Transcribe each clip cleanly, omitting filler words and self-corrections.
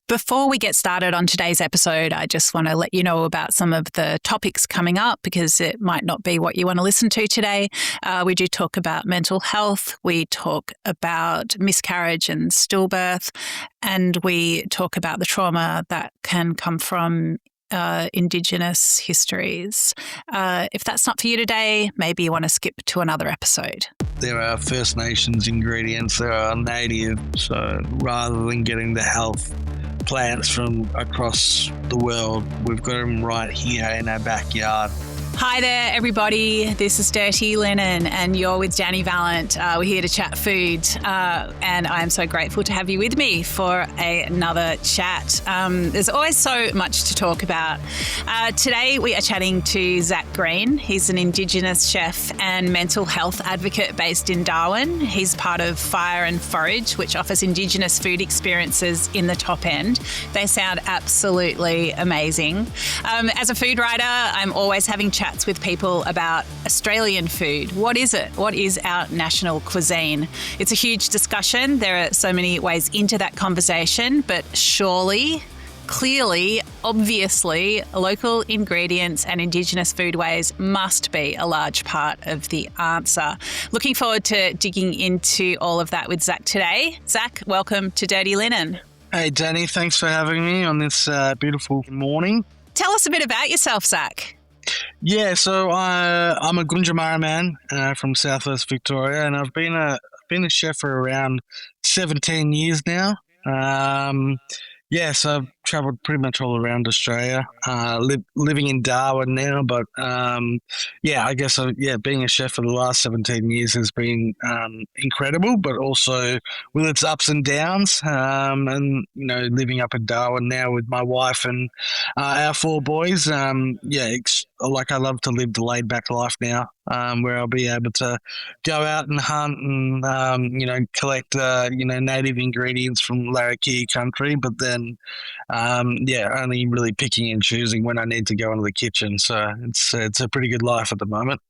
Before we get started on today's episode, I just want to let you know about some of the topics coming up because it might not be what you want to listen to today. We do talk about mental health, we talk about miscarriage and stillbirth, and we talk about the trauma that can come from indigenous histories. If that's not for you today, maybe you want to skip to another episode. There are First Nations ingredients, there are native, so rather than getting the health plants from across the world, we've got them right here in our backyard. Hi there, everybody. This is Dirty Linen, and you're with Dani Valent. We're here to chat food, and I'm so grateful to have you with me for another chat. There's always so much to talk about. Today, we are chatting to Zach Green. He's an indigenous chef and mental health advocate based in Darwin. He's part of Fire Forage, which offers indigenous food experiences in the top end. They sound absolutely amazing. As a food writer, I'm always having chats with people about Australian food. What is it? What is our national cuisine? It's a huge discussion. There are so many ways into that conversation, but surely, clearly, obviously, local ingredients and Indigenous foodways must be a large part of the answer. Looking forward to digging into all of that with Zach today. Zach, welcome to Dirty Linen. Hey, Dani, thanks for having me on this beautiful morning. Tell us a bit about yourself, Zach. Yeah, so I'm a Gunjamara man from Southwest Victoria, and I've been a chef for around 17 years now. So I've travelled pretty much all around Australia, living in Darwin now, but I guess being a chef for the last 17 years has been incredible, but also with its ups and downs, and living up in Darwin now with my wife and our four boys, I love to live the laid back life now, where I'll be able to go out and hunt and collect native ingredients from Larrakia Country, but then only really picking and choosing when I need to go into the kitchen. So it's a pretty good life at the moment.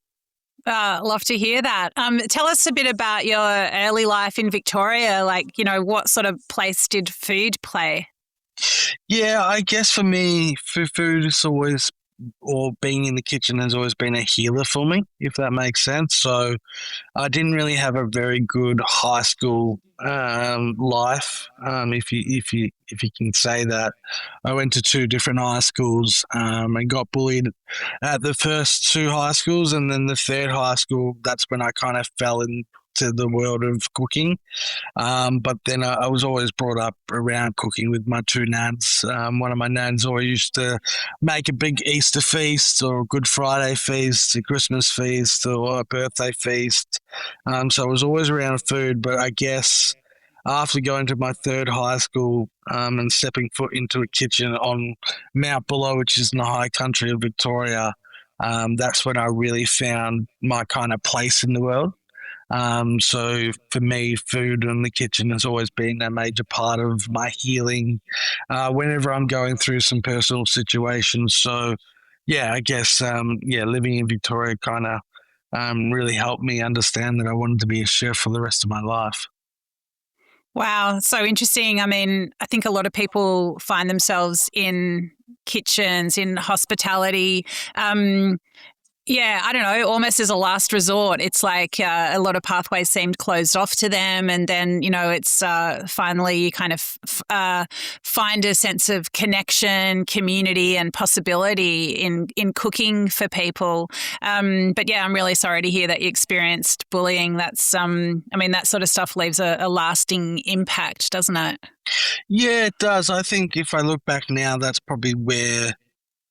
Love to hear that. Tell us a bit about your early life in Victoria. What sort of place did food play? Yeah, I guess for me, food is always, or being in the kitchen has always been a healer for me, if that makes sense. So I didn't really have a very good high school life, if you can say that. I went to two different high schools and got bullied at the first two high schools, and then the third high school, that's when I kind of fell into the world of cooking. But then I was always brought up around cooking with my two nads. One of my nads always used to make a big Easter feast or a Good Friday feast, a Christmas feast or a birthday feast. So I was always around food, but I guess after going to my third high school and stepping foot into a kitchen on Mount Buller, which is in the high country of Victoria, that's when I really found my kind of place in the world. So for me, food in the kitchen has always been a major part of my healing whenever I'm going through some personal situations. So, I guess, living in Victoria kind of really helped me understand that I wanted to be a chef for the rest of my life. Wow, so interesting. I mean, I think a lot of people find themselves in kitchens, in hospitality. I don't know, almost as a last resort. It's like a lot of pathways seemed closed off to them. And then, it's finally you kind of find a sense of connection, community and possibility in cooking for people. I'm really sorry to hear that you experienced bullying. That's, that sort of stuff leaves a lasting impact, doesn't it? Yeah, it does. I think if I look back now, that's probably where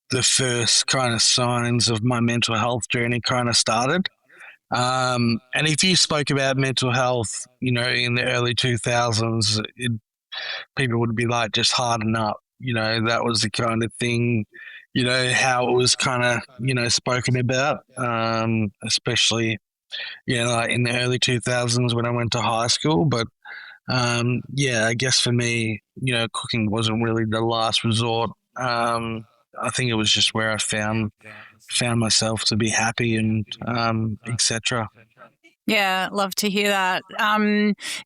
the first kind of signs of my mental health journey kind of started. And if you spoke about mental health, in the early 2000s, people would be like, just harden up. That was the kind of thing, how it was kind of, spoken about, especially, like in the early 2000s when I went to high school. But, I guess for me, cooking wasn't really the last resort. I think it was just where I found myself to be happy and etc. Yeah, love to hear that.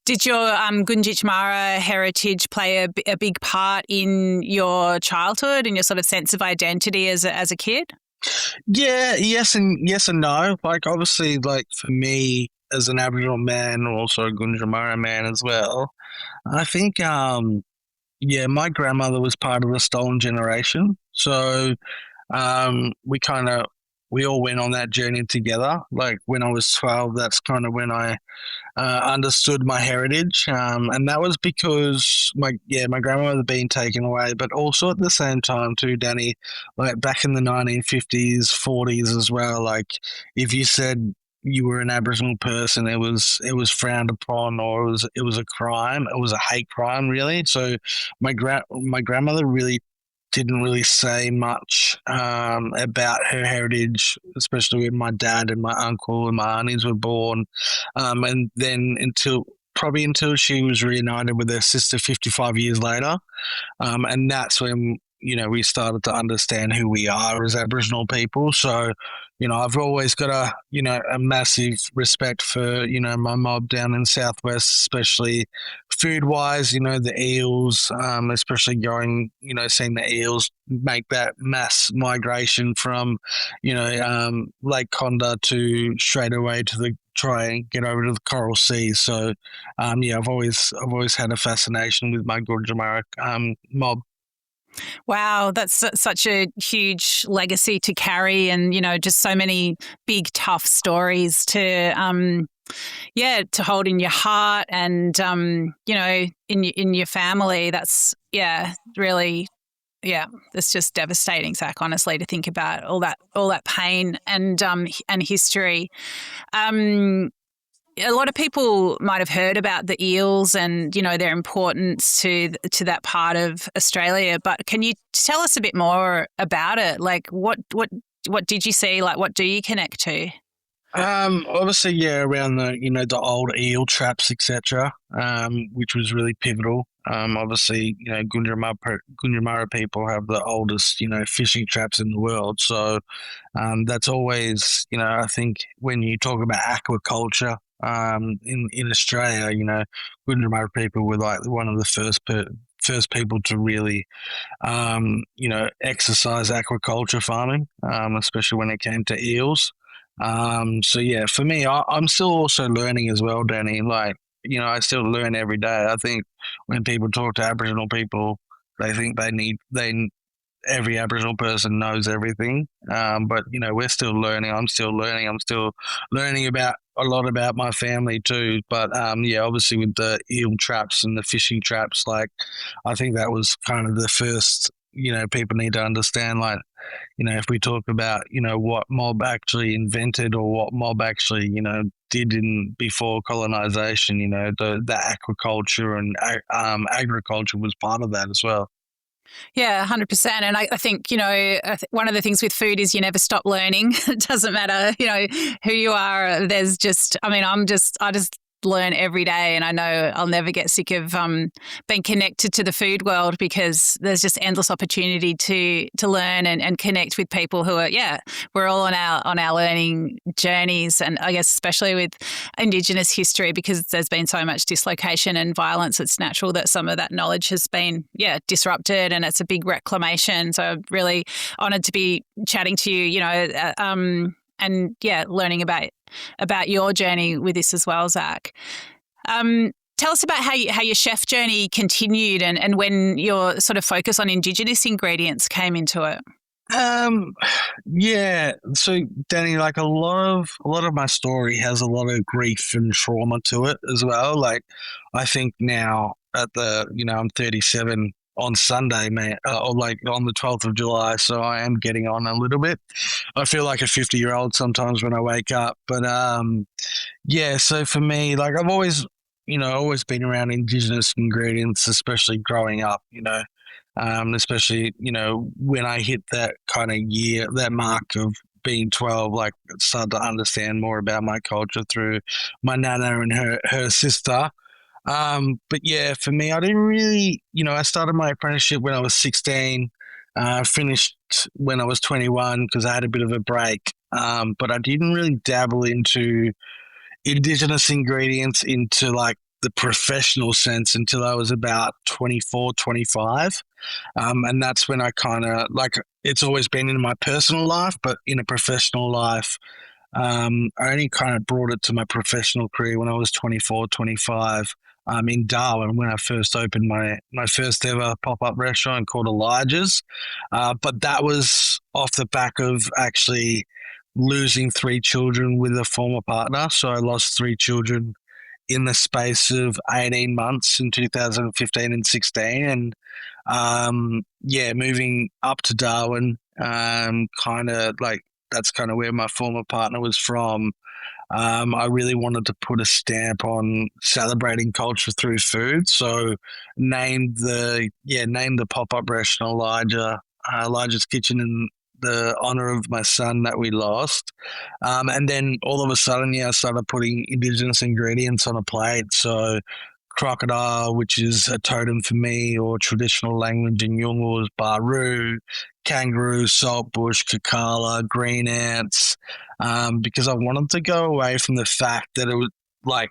Did your Gunjitjmara heritage play a big part in your childhood and your sort of sense of identity as a kid? Yeah, yes and no. Like obviously, like for me as an Aboriginal man, also a Gunditjmara man as well. I think yeah, my grandmother was part of the stolen generation. So we kind of we all went on that journey together. Like when I was 12, that's kind of when I understood my heritage, and that was because my grandmother had been taken away, but also at the same time too, Danny, like back in the 1950s, 40s as well. Like if you said you were an Aboriginal person, it was frowned upon, or it was a crime. It was a hate crime, really. So my grandmother really didn't really say much about her heritage, especially when my dad and my uncle and my aunties were born. And then until she was reunited with her sister 55 years later. And that's when, we started to understand who we are as Aboriginal people. So, I've always got a massive respect for, my mob down in Southwest, especially food wise, the eels, especially seeing the eels make that mass migration from, Lake Conda to straight away to the try and get over to the Coral Sea. So, yeah, I've always had a fascination with my Gurjamara mob. Wow, that's such a huge legacy to carry, and just so many big, tough stories to hold in your heart, and in your family. That's really. Yeah, it's just devastating, Zach. Honestly, to think about all that pain and history. Um, a lot of people might have heard about the eels and their importance to that part of Australia, but can you tell us a bit more about it? Like what did you see? Like what do you connect to? Obviously, yeah, around the old eel traps, etc., which was really pivotal. Obviously, Gunditjmara people have the oldest, fishing traps in the world. So, that's always, I think when you talk about aquaculture, in Australia, Gunditjmara people were like one of the first people to really exercise aquaculture farming, especially when it came to eels. So yeah, for me, I'm still also learning as well, Danny. Like, I still learn every day. I think when people talk to Aboriginal people, they think every Aboriginal person knows everything. But we're still learning. I'm still learning. I'm still learning about a lot about my family too. But yeah, obviously with the eel traps and the fishing traps, like I think that was kind of the first. People need to understand, like, if we talk about, what mob actually invented or what mob actually, did in before colonization, the aquaculture and agriculture was part of that as well. Yeah, 100%. And I think, one of the things with food is you never stop learning. It doesn't matter, who you are. There's just, I just learn every day. And I know I'll never get sick of being connected to the food world, because there's just endless opportunity to learn and connect with people who are, we're all on our learning journeys. And I guess especially with Indigenous history, because there's been so much dislocation and violence, it's natural that some of that knowledge has been, disrupted, and it's a big reclamation. So I'm really honoured to be chatting to you, and learning about your journey with this as well, Zach. Tell us about how your chef journey continued, and when your sort of focus on Indigenous ingredients came into it. Um, yeah. So, Danny, like a lot of my story has a lot of grief and trauma to it as well. Like, I think now I'm 37 on Sunday, man, or like on the 12th of July. So I am getting on a little bit. I feel like a 50-year-old sometimes when I wake up. But yeah. So for me, like I've always been around Indigenous ingredients, especially growing up. Especially when I hit that kind of year, that mark of being 12, like started to understand more about my culture through my nana and her sister. But yeah, for me, I didn't really, I started my apprenticeship when I was 16, finished when I was 21 because I had a bit of a break. But I didn't really dabble into indigenous ingredients into like the professional sense until I was about 24, 25. And that's when I kind of like it's always been in my personal life, but in a professional life, I only kind of brought it to my professional career when I was 24, 25. In Darwin when I first opened my first ever pop up restaurant called Elijah's. But that was off the back of actually losing three children with a former partner. So I lost three children in the space of 18 months in 2015 and 16. And yeah, moving up to Darwin, kind of like that's kind of where my former partner was from. I really wanted to put a stamp on celebrating culture through food, so named the pop up restaurant Elijah's Kitchen in the honor of my son that we lost. And then all of a sudden, yeah, I started putting indigenous ingredients on a plate. So crocodile, which is a totem for me, or traditional language in Yolngu is Baru, kangaroo, saltbush, kakala, green ants, because I wanted to go away from the fact that it was like,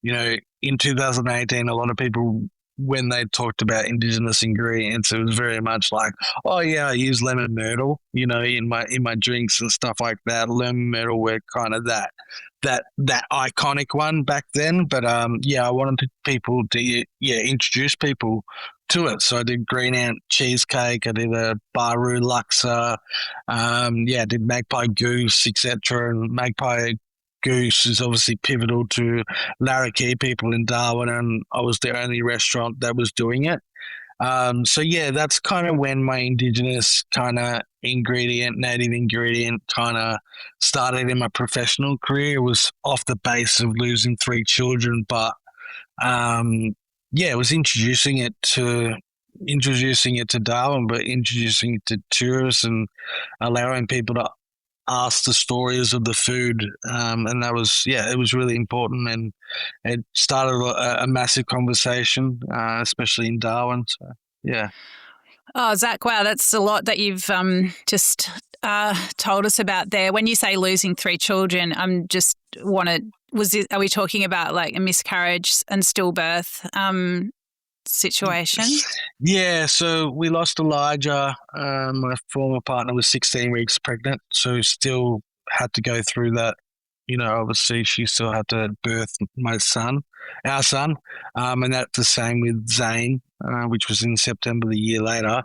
in 2018, a lot of people, when they talked about indigenous ingredients, it was very much like, oh yeah, I use lemon myrtle, in my drinks and stuff like that. Lemon myrtle were kind of that iconic one back then. But yeah, I wanted people to introduce people to it. So I did green ant cheesecake. I did a Baru laksa. I did magpie goose, etc. And magpie goose is obviously pivotal to Larrakia people in Darwin, and I was the only restaurant that was doing it. So yeah, that's kind of when my indigenous kind of native ingredient kind of started in my professional career. It was off the base of losing three children, but it was introducing it to Darwin, but introducing it to tourists and allowing people to ask the stories of the food, and that was it was really important, and it started a massive conversation, especially in Darwin. So yeah. Oh, Zach, wow, that's a lot that you've just told us about there. When you say losing three children, I'm just are we talking about like a miscarriage and stillbirth situation? Yeah, so we lost Elijah. My former partner was 16 weeks pregnant, so still had to go through that. Obviously she still had to birth our son. And that's the same with Zane, which was in September the year later.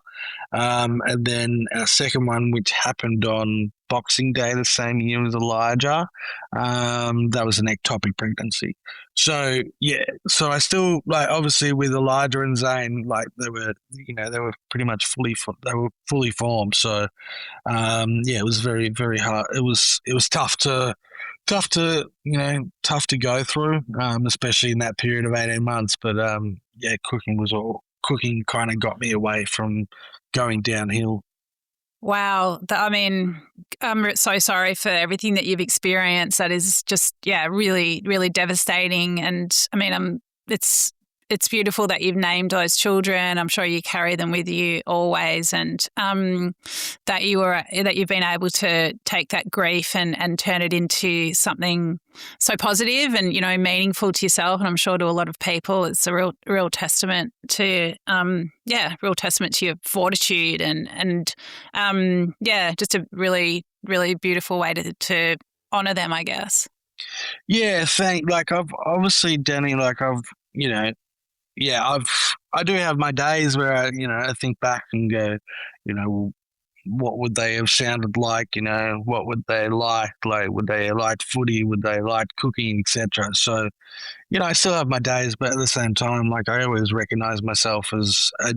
And then our second one, which happened on Boxing Day the same year as Elijah, that was an ectopic pregnancy. So yeah, so I still like obviously with Elijah and Zane, like they were pretty much they were fully formed. So it was very very hard. It was tough to go through, especially in that period of 18 months. But cooking kind of got me away from going downhill. Wow. I mean, I'm so sorry for everything that you've experienced. That is just, really, really devastating. And I mean, it's beautiful that you've named those children. I'm sure you carry them with you always, and that you've been able to take that grief and turn it into something so positive and meaningful to yourself, and I'm sure to a lot of people. It's a real testament to real testament to your fortitude and just a really really beautiful way to honor them, I guess. Yeah, I've obviously, Danny, I do have my days where I think back and go, what would they have sounded like? What would they like? Like, would they like footy? Would they like cooking, etc.? So, I still have my days, but at the same time, like I always recognize myself as a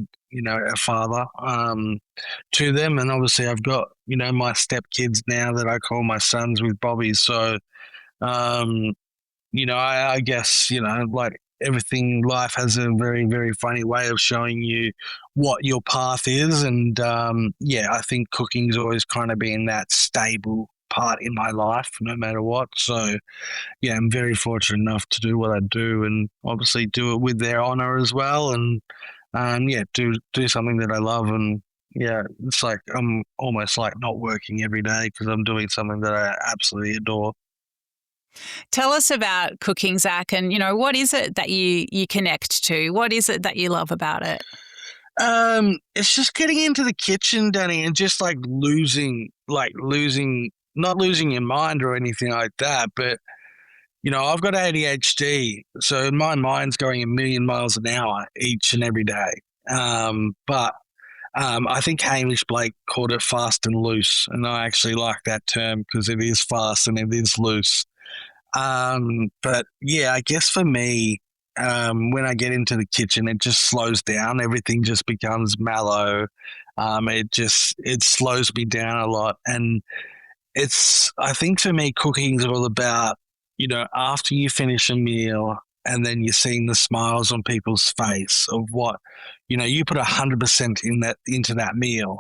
father to them, and obviously I've got my stepkids now that I call my sons with Bobby. So, um, I guess, like everything, life has a very, very funny way of showing you what your path is. And I think cooking's always kind of been that stable part in my life, no matter what. So, yeah, I'm very fortunate enough to do what I do and obviously do it with their honor as well. And, do something that I love. And, yeah, it's like I'm almost like not working every day because I'm doing something that I absolutely adore. Tell us about cooking, Zach, and what is it that you connect to? What is it that you love about it? It's just getting into the kitchen, Danny, and just not losing your mind or anything like that. But I've got ADHD, so my mind's going a million miles an hour each and every day. But I think Hamish Blake called it fast and loose, and I actually like that term because it is fast and it is loose. But yeah, I guess for me, when I get into the kitchen, it just slows down. Everything just becomes mellow. It slows me down a lot, and I think for me, cooking is all about after you finish a meal, and then you're seeing the smiles on people's face of what you put 100% into that meal,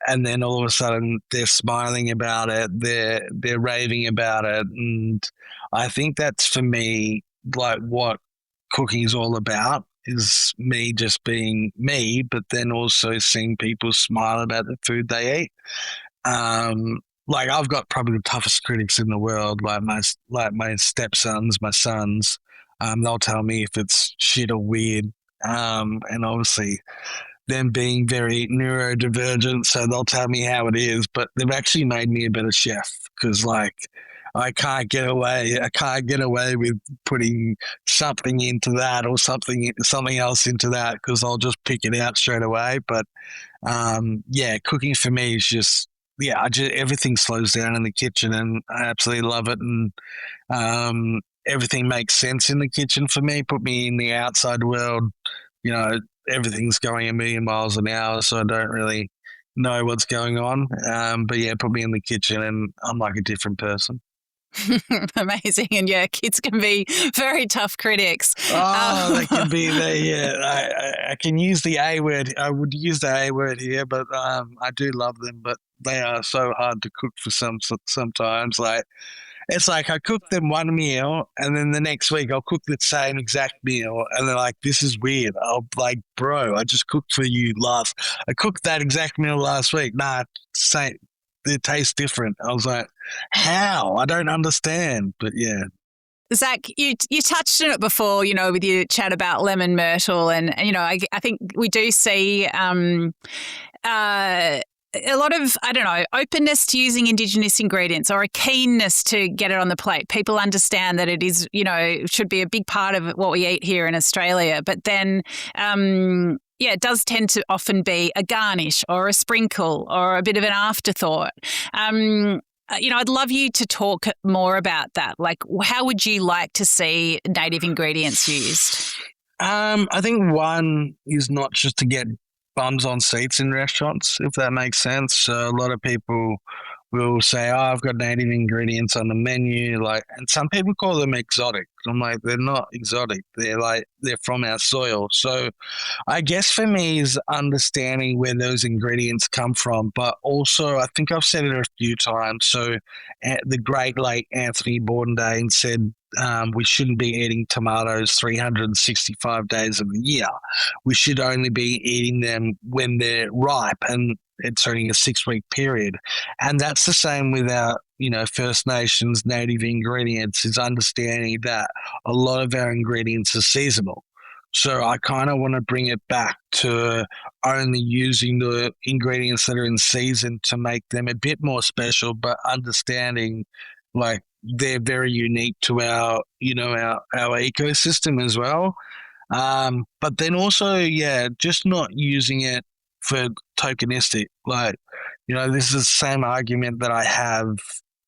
and then all of a sudden they're smiling about it, they're raving about it, and I think that's for me like what cooking is all about, is me just being me, but then also seeing people smile about the food they eat. Like I've got probably the toughest critics in the world, like my stepsons, my sons. They'll tell me if it's shit or weird. And obviously them being very neurodivergent, so they'll tell me how it is, but they've actually made me a better chef because like I can't get away. I can't get away with putting something into that or something else into that because I'll just pick it out straight away. But yeah, cooking for me is just everything slows down in the kitchen, and I absolutely love it. And everything makes sense in the kitchen for me. Put me in the outside world, you know, everything's going a million miles an hour, so I don't really know what's going on. But yeah, put me in the kitchen, and I'm like a different person. Amazing. And yeah, kids can be very tough critics. Oh, they can be there. Yeah, I can use the A word. I would use the A word here, but I do love them. But they are so hard to cook for sometimes. Like it's like I cook them one meal, and then the next week I'll cook the same exact meal, and they're like, "This is weird." I'll like, "Bro, I just cooked for you last. I cooked that exact meal last week." Nah, same. It tastes different. I was like, "How? I don't understand." But yeah. Zach, you touched on it before, with your chat about lemon myrtle, and I think we do see a lot of, I don't know, openness to using Indigenous ingredients, or a keenness to get it on the plate. People understand that it is, should be a big part of what we eat here in Australia. But then, yeah, it does tend to often be a garnish or a sprinkle or a bit of an afterthought. I'd love you to talk more about that. Like, how would you like to see native ingredients used? I think one is not just to get bums on seats in restaurants, if that makes sense. So a lot of people will say, "Oh, I've got native ingredients on the menu," and some people call them exotic. I'm like, they're not exotic. They're from our soil. So I guess for me is understanding where those ingredients come from, but also I think I've said it a few times. So the great late Anthony Bourdain said we shouldn't be eating tomatoes 365 days of the year. We should only be eating them when they're ripe, and it's only a 6-week period. And that's the same with our, First Nations native ingredients, is understanding that a lot of our ingredients are seasonal. So I kind of want to bring it back to only using the ingredients that are in season to make them a bit more special, but understanding like they're very unique to our ecosystem as well. But then also, yeah, just not using it for tokenistic. This is the same argument that I have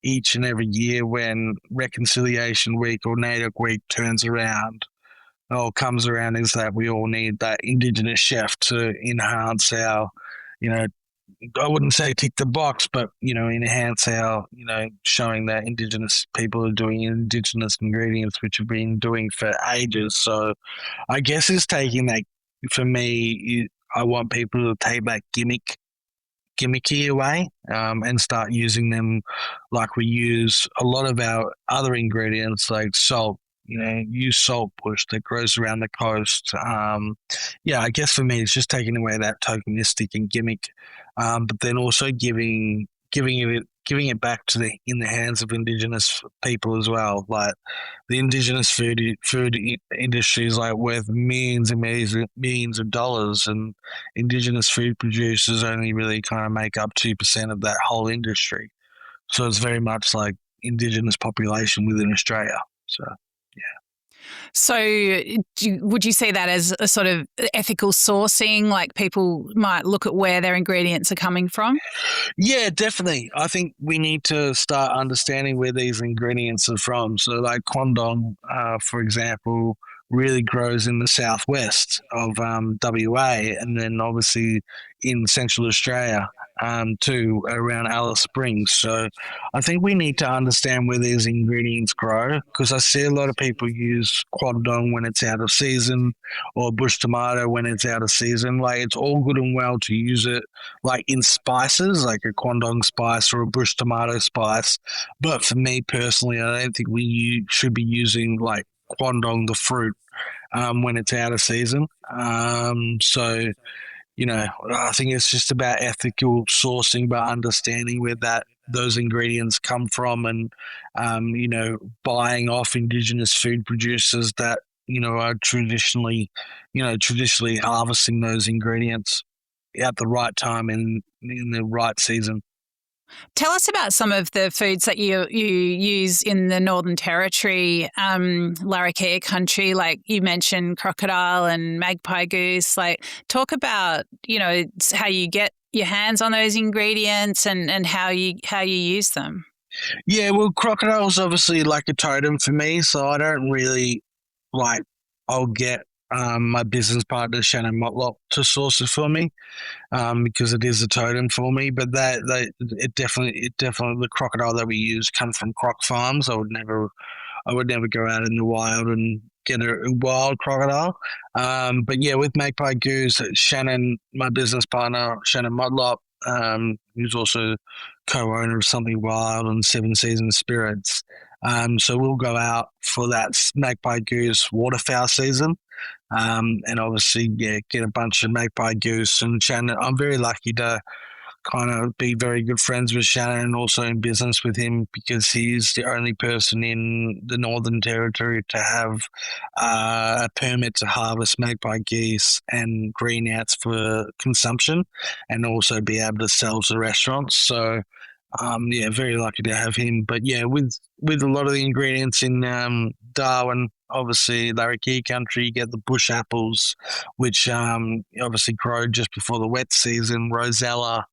each and every year when Reconciliation Week or Native Week turns around or comes around, is that we all need that indigenous chef to enhance our, you know, I wouldn't say tick the box, but, enhance our, showing that indigenous people are doing indigenous ingredients, which have been doing for ages. So I guess it's taking that, for me, I want people to take that gimmicky away, and start using them like we use a lot of our other ingredients like salt. Use salt bush that grows around the coast. Yeah, I guess for me it's just taking away that tokenistic and gimmick, but then also giving giving it back to in the hands of indigenous people as well. Like the indigenous industry is like worth millions and millions of dollars, and indigenous food producers only really kind of make up 2% of that whole industry. So it's very much like indigenous population within Australia. So yeah. So, would you see that as a sort of ethical sourcing? Like people might look at where their ingredients are coming from? Yeah, definitely. I think we need to start understanding where these ingredients are from. So, like Kwandong, for example, really grows in the southwest of WA, and then obviously in Central Australia too, around Alice Springs. So, I think we need to understand where these ingredients grow, because I see a lot of people use Kwandong when it's out of season, or bush tomato when it's out of season. Like it's all good and well to use it like in spices, like a Kwandong spice or a bush tomato spice. But for me personally, I don't think we should be using like Kwandong the fruit when it's out of season. So I think it's just about ethical sourcing, but understanding where those ingredients come from, and buying off indigenous food producers that are traditionally harvesting those ingredients at the right time in the right season. Tell us about some of the foods that you use in the Northern Territory, Larrakia Country. Like you mentioned, crocodile and magpie goose. Like talk about how you get your hands on those ingredients and how you use them. Yeah, well, crocodile's obviously like a totem for me, so I don't really like. I'll get my business partner Shannon Motlop to source it for me, because it is a totem for me. But it definitely the crocodile that we use comes from croc farms. I would never go out in the wild and get a wild crocodile. But yeah, with Magpie Goose, Shannon, my business partner, Shannon Motlop, who's also co-owner of Something Wild and Seven Seasons Spirits. So we'll go out for that Magpie Goose waterfowl season. And obviously, yeah, get a bunch of Magpie Goose. And Shannon, I'm very lucky to kind of be very good friends with Shannon and also in business with him, because he's the only person in the Northern Territory to have a permit to harvest magpie geese and greenouts for consumption, and also be able to sell to restaurants. So yeah, very lucky to have him. But yeah, with a lot of the ingredients in Darwin, obviously Larrakia Country, you get the bush apples, which obviously grow just before the wet season. Rosella,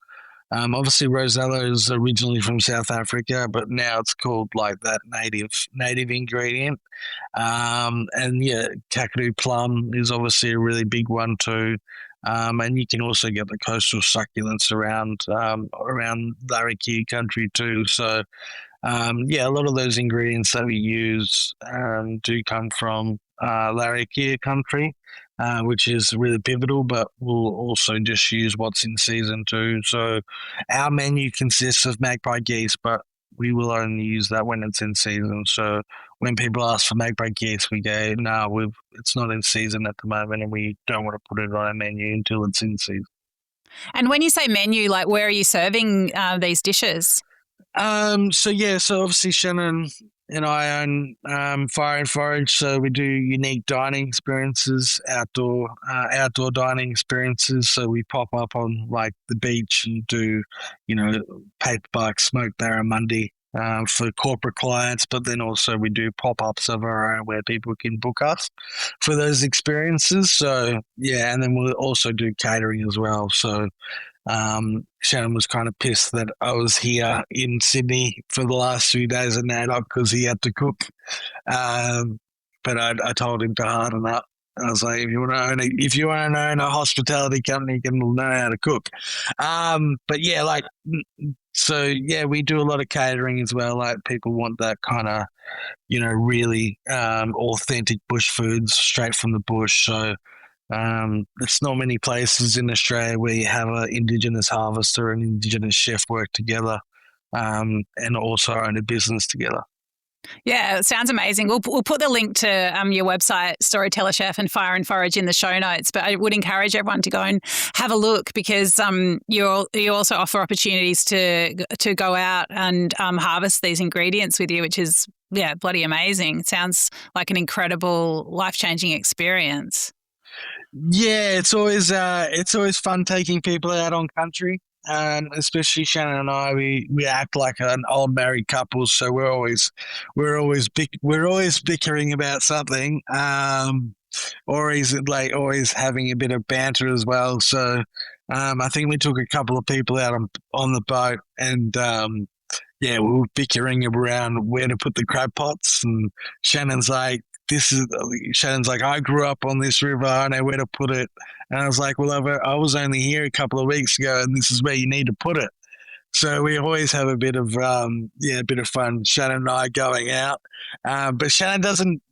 obviously Rosella is originally from South Africa, but now it's called like that native ingredient. And yeah, Kakadu plum is obviously a really big one too. And you can also get the coastal succulents around Larrakia Country too. So yeah, a lot of those ingredients that we use do come from Larrakia Country, which is really pivotal, but we'll also just use what's in season too. So our menu consists of magpie geese, but we will only use that when it's in season. So when people ask for magpie geese, we go, no, it's not in season at the moment, and we don't want to put it on our menu until it's in season. And when you say menu, like where are you serving these dishes? So obviously Shannon and I own Fire Forage, so we do unique dining experiences, outdoor dining experiences. So we pop up on like the beach and do, paperbark smoked barramundi for corporate clients, but then also we do pop-ups of our own where people can book us for those experiences. So yeah, and then we'll also do catering as well. So Shannon was kind of pissed that I was here in Sydney for the last few days at NAIDOC because he had to cook. But I told him to harden up. I was like, if you want to own a hospitality company, you can know how to cook. But yeah, so yeah, we do a lot of catering as well. Like people want that kind of, really authentic bush foods straight from the bush. So there's not many places in Australia where you have an indigenous harvester and indigenous chef work together, and also own a business together. Yeah, it sounds amazing. We'll put the link to your website, Storyteller Chef and Fire and Forage, in the show notes. But I would encourage everyone to go and have a look, because you also offer opportunities to go out and harvest these ingredients with you, which is bloody amazing. It sounds like an incredible, life-changing experience. Yeah, it's always fun taking people out on country, and especially Shannon and I, we act like an old married couple, so we're always bickering about something, always having a bit of banter as well. So, I think we took a couple of people out on the boat, and yeah, we were bickering around where to put the crab pots, and Shannon's like, I grew up on this river. I know where to put it. And I was like, well, I was only here a couple of weeks ago, and this is where you need to put it. So we always have a bit of a bit of fun, Shannon and I going out. But Shannon doesn't,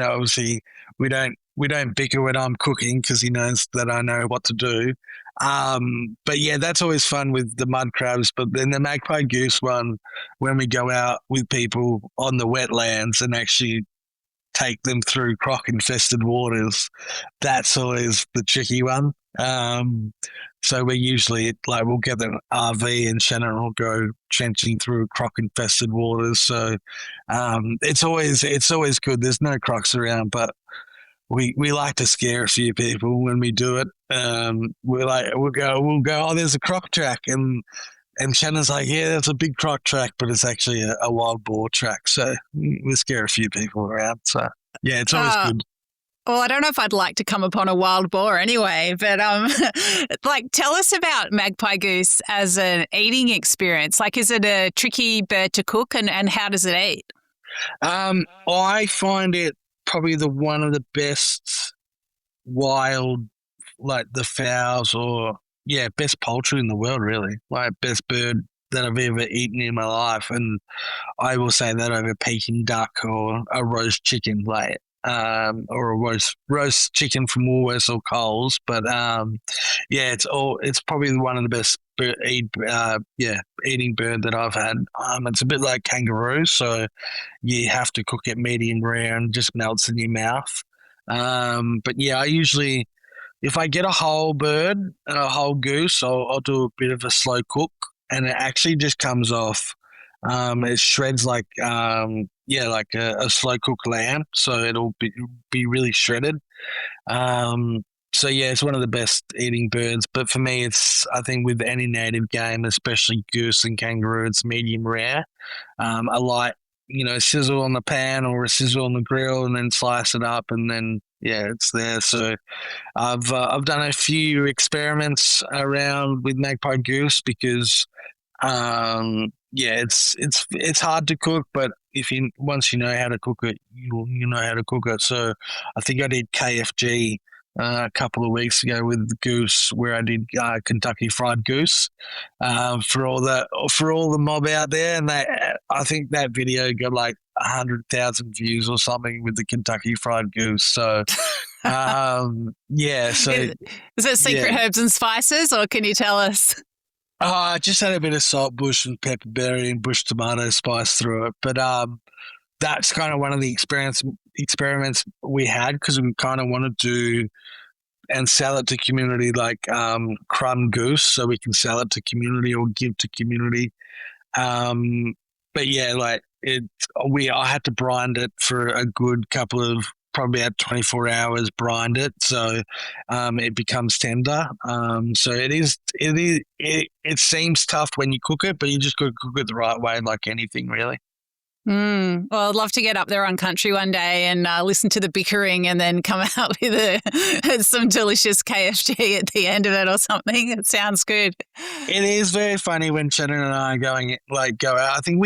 obviously we don't bicker when I'm cooking, because he knows that I know what to do. But yeah, that's always fun with the mud crabs. But then the magpie goose one, when we go out with people on the wetlands and actually take them through croc infested waters, that's always the tricky one. So we usually we'll get an RV and Shannon will go trenching through croc infested waters. So it's always good. There's no crocs around, but we like to scare a few people when we do it. We'll go, oh, there's a croc track, and Shannon's like, yeah, that's a big croc track, but it's actually a wild boar track. So we scare a few people around. So yeah, it's always good. Well, I don't know if I'd like to come upon a wild boar anyway, but tell us about magpie goose as an eating experience. Is it a tricky bird to cook, and how does it eat? I find it probably one of the best wild, the fowls, or best poultry in the world, really. Best bird that I've ever eaten in my life, and I will say that over Peking duck or a roast chicken, or a roast chicken from Woolworths or Coles. But it's probably one of the best eating bird that I've had. It's a bit like kangaroo, so you have to cook it medium rare and just melts in your mouth. But yeah, I usually, if I get a whole bird, a whole goose, I'll do a bit of a slow cook, and it actually just comes off. It shreds like a slow cooked lamb, so it'll be really shredded. So yeah, it's one of the best eating birds. But for me, I think with any native game, especially goose and kangaroo, it's medium rare. A light, sizzle on the pan or a sizzle on the grill, and then slice it up, and then it's there. So I've done a few experiments around with magpie goose, because it's hard to cook, but once you know how to cook it, you know how to cook it. So I think I did KFG a couple of weeks ago with the goose, where I did Kentucky Fried Goose for all the mob out there, and I think that video got 100,000 views or something with the Kentucky Fried Goose. So so is it secret herbs and spices, or can you tell us? I just had a bit of salt bush and pepperberry and bush tomato spice through it. But that's kind of one of the experiments we had, because we kind of wanted to and sell it to community, crumb goose, so we can sell it to community or give to community. But yeah, I had to brine it for a good couple of, probably about 24 hours, brined it, so it becomes tender. So it seems tough when you cook it, but you just got to cook it the right way, like anything, really. Well, I'd love to get up there on country one day and listen to the bickering, and then come out with some delicious KFC at the end of it or something. It sounds good. It is very funny when Shannon and I go out. I think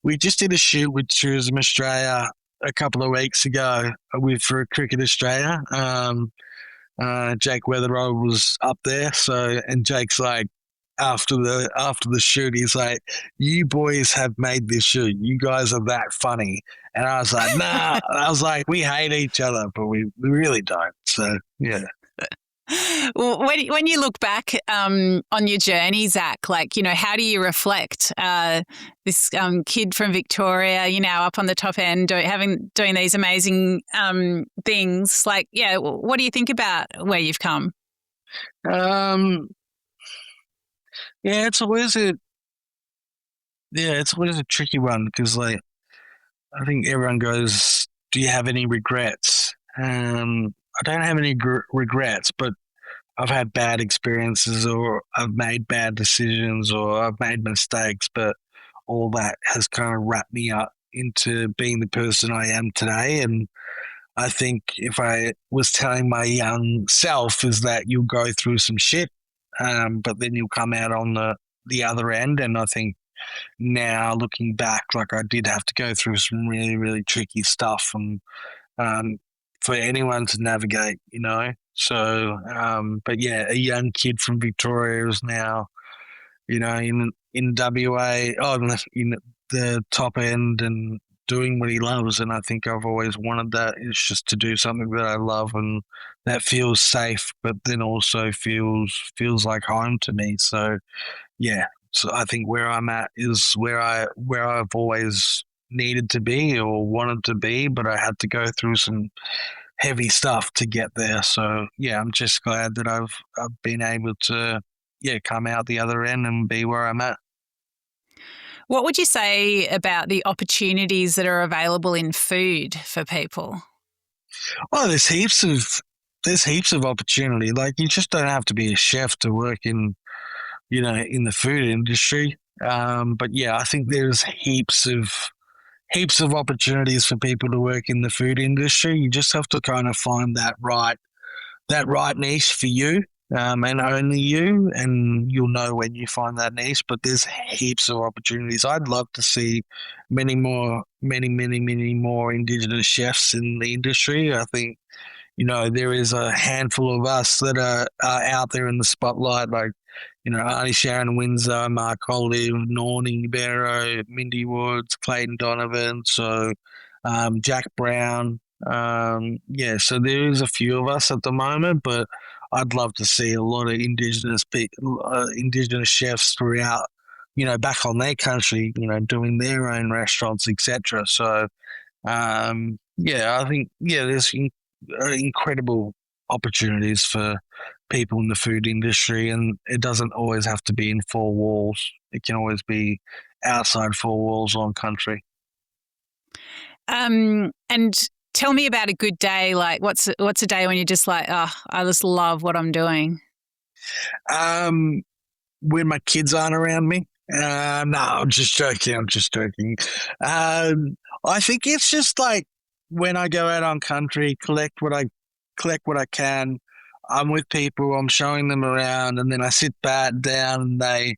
we just did a shoot with Tourism Australia a couple of weeks ago for Cricket Australia. Jake Weatherall was up there, and Jake's like, after the shoot, he's like, "You boys have made this shoot. You guys are that funny." And I was like, "Nah." I was like, "We hate each other, but we really don't." So yeah. Well, when you look back on your journey, Zach, like, how do you reflect this kid from Victoria, up on the top end, doing these amazing things? Like, yeah, what do you think about where you've come? Um, yeah, it's always a tricky one because, like, I think everyone goes, "Do you have any regrets?" I don't have any regrets, but I've had bad experiences, or I've made bad decisions, or I've made mistakes, but all that has kind of wrapped me up into being the person I am today. And I think if I was telling my young self is that you'll go through some shit, but then you'll come out on the other end. And I think now looking back, like I did have to go through some really, really tricky stuff, and um, for anyone to navigate. So, but yeah, a young kid from Victoria is now, in WA, in the top end and doing what he loves. And I think I've always wanted that. It's just to do something that I love and that feels safe, but then also feels like home to me. So yeah, so I think where I'm at is where I've always needed to be or wanted to be, but I had to go through some heavy stuff to get there. So yeah, I'm just glad that I've been able to come out the other end and be where I'm at. What would you say about the opportunities that are available in food for people? Oh, there's heaps of opportunity. Like you just don't have to be a chef to work in the food industry. But yeah, I think there's heaps of opportunities for people to work in the food industry. You just have to kind of find that right niche for you, and only you, and you'll know when you find that niche. But there's heaps of opportunities. I'd love to see many more indigenous chefs in the industry. I think there is a handful of us that are out there in the spotlight, like, Arnie Sharon Windsor, Mark Olive, Nornie Barrow, Mindy Woods, Clayton Donovan, so Jack Brown. Yeah, so there is a few of us at the moment, but I'd love to see a lot of indigenous chefs throughout, back on their country, doing their own restaurants, etc. So yeah, I think there's incredible opportunities for people in the food industry, and it doesn't always have to be in four walls. It can always be outside four walls on country. And tell me about a good day. Like, what's a day when you're just like, oh, I just love what I'm doing? Um, when my kids aren't around me. No, I'm just joking. I'm just joking. I think it's just like when I go out on country, collect what I can. I'm with people. I'm showing them around, and then I sit back down, and they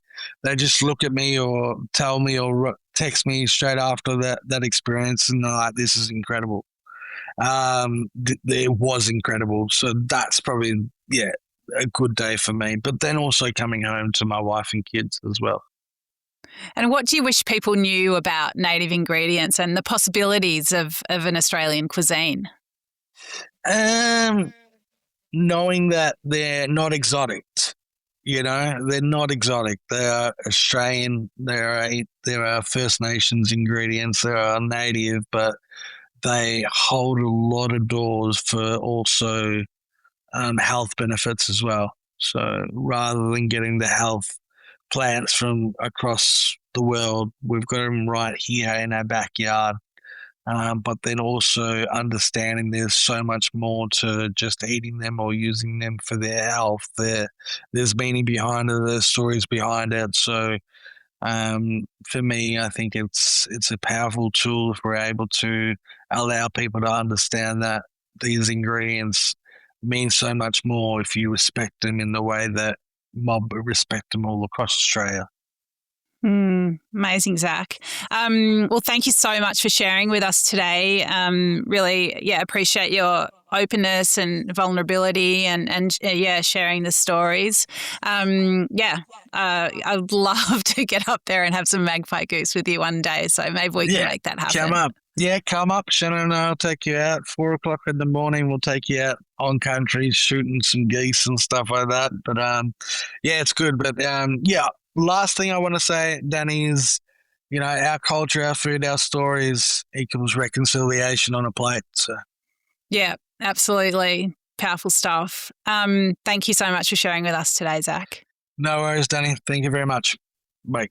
just look at me or tell me or text me straight after that experience, and they're like, "This is incredible." It was incredible. So that's probably a good day for me. But then also coming home to my wife and kids as well. And what do you wish people knew about native ingredients and the possibilities of an Australian cuisine? Um, Knowing that they're not exotic. They're not exotic. They are Australian. There are First Nations ingredients. They are native, but they hold a lot of doors for also health benefits as well. So rather than getting the health plants from across the world, we've got them right here in our backyard. But then also understanding there's so much more to just eating them or using them for their health. There's meaning behind it, there's stories behind it. So for me, I think it's a powerful tool if we're able to allow people to understand that these ingredients mean so much more if you respect them in the way that mob respect them all across Australia. Amazing, Zach. Well, thank you so much for sharing with us today. Really, appreciate your openness and vulnerability and sharing the stories. I'd love to get up there and have some magpie goose with you one day. So maybe we can make that happen. Come up. Yeah, come up, Shannon and I'll take you out. 4 o'clock in the morning, we'll take you out on country shooting some geese and stuff like that. But yeah, it's good. But yeah, last thing I want to say, Danny, is our culture, our food, our stories equals reconciliation on a plate. So Yeah, absolutely. Powerful stuff. Thank you so much for sharing with us today, Zach. no worries, Danny. Thank you very much. Bye.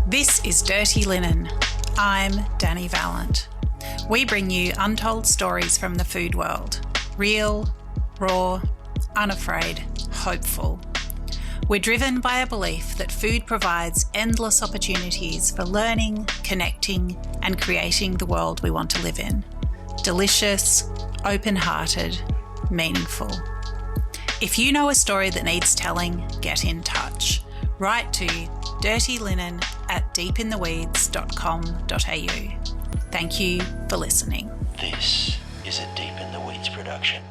This is Dirty Linen. I'm Dani Valent. We bring you untold stories from the food world. Real, raw, unafraid, hopeful. We're driven by a belief that food provides endless opportunities for learning, connecting, and creating the world we want to live in. Delicious, open-hearted, meaningful. If you know a story that needs telling, get in touch. Write to dirtyLinen@deepintheweeds.com.au. Thank you for listening. This is a Deep in the Weeds production.